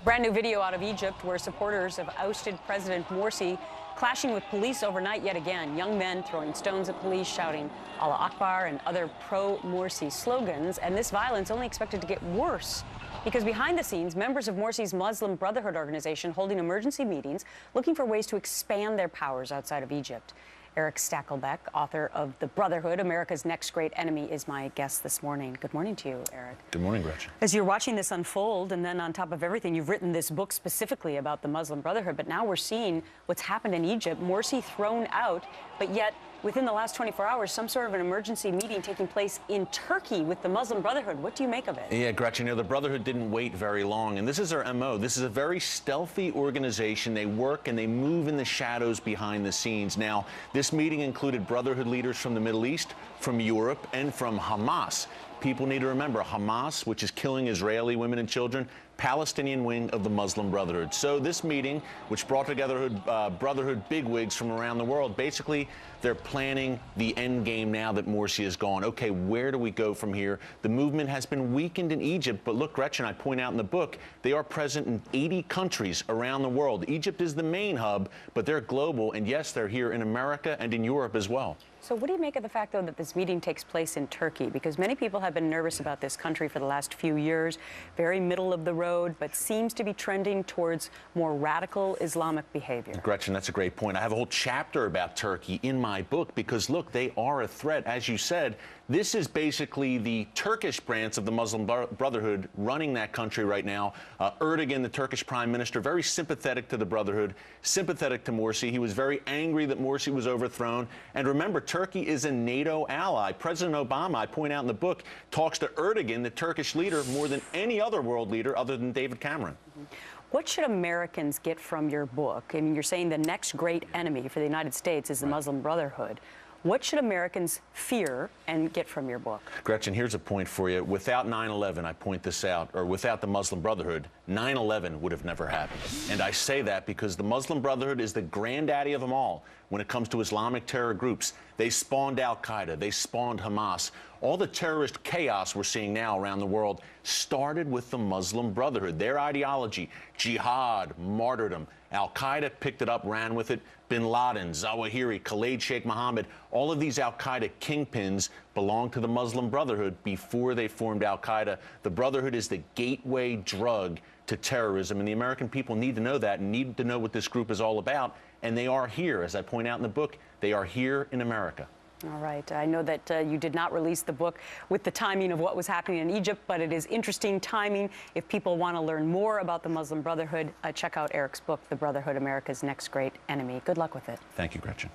Brand new video out of Egypt where supporters of ousted President Morsi clashing with police overnight yet again. Young men throwing stones at police, shouting Allah Akbar and other pro-Morsi slogans. And this violence only expected to get worse because behind the scenes, members of Morsi's Muslim Brotherhood organization holding emergency meetings looking for ways to expand their powers outside of Egypt. Erick Stakelbeck, author of The Brotherhood, America's Next Great Enemy, is my guest this morning. Good morning to you, Erick. Good morning, Gretchen. As you're watching this unfold, and then on top of everything, you've written this book specifically about the Muslim Brotherhood, but now we're seeing what's happened in Egypt, Morsi thrown out, but yet within the last 24 hours, some sort of an emergency meeting taking place in Turkey with the Muslim Brotherhood. What do you make of it? Yeah, Gretchen, the Brotherhood didn't wait very long, and this is their MO. This is a very stealthy organization. They work and they move in the shadows behind the scenes. Now, this meeting included Brotherhood leaders from the Middle East, from Europe, and from Hamas. People need to remember Hamas, which is killing Israeli women and children, Palestinian wing of the Muslim Brotherhood. So this meeting, which brought together Brotherhood bigwigs from around the world, basically they're planning the end game now that Morsi is gone. Okay, where do we go from here? The movement has been weakened in Egypt, but look, Gretchen, I point out in the book, they are present in 80 countries around the world. Egypt is the main hub, but they're global, and yes, they're here in America and in Europe as well. So what do you make of the fact, though, that this meeting takes place in Turkey? Because many people have been nervous about this country for the last few years, very middle of the road, but seems to be trending towards more radical Islamic behavior. Gretchen, that's a great point. I have a whole chapter about Turkey in my book because, look, they are a threat. As you said, this is basically the Turkish branch of the Muslim Brotherhood running that country right now. Erdogan, the Turkish prime minister, very sympathetic to the Brotherhood, sympathetic to Morsi. He was very angry that Morsi was overthrown. And remember, Turkey is a NATO ally. President Obama, I point out in the book, talks to Erdogan, the Turkish leader, more than any other world leader other than David Cameron. What should Americans get from your book? I mean, you're saying the next great enemy for the United States is the Muslim Brotherhood. What should Americans fear and get from your book? Gretchen, here's a point for you. Without 9/11, I point this out, or without the Muslim Brotherhood, 9/11 would have never happened. And I say that because the Muslim Brotherhood is the granddaddy of them all when it comes to Islamic terror groups. They spawned al-Qaeda, they spawned Hamas. All the terrorist chaos we're seeing now around the world started with the Muslim Brotherhood. Their ideology, jihad, martyrdom. Al-Qaeda picked it up, ran with it. Bin Laden, Zawahiri, Khalid Sheikh Mohammed, all of these al-Qaeda kingpins belonged to the Muslim Brotherhood before they formed al-Qaeda. The Brotherhood is the gateway drug to terrorism, and the American people need to know that and need to know what this group is all about. And they are here, as I point out in the book, they are here in America. All right. I know that you did not release the book with the timing of what was happening in Egypt, but it is interesting timing. If people want to learn more about the Muslim Brotherhood, check out Erick's book, The Brotherhood, America's Next Great Enemy. Good luck with it. Thank you, Gretchen.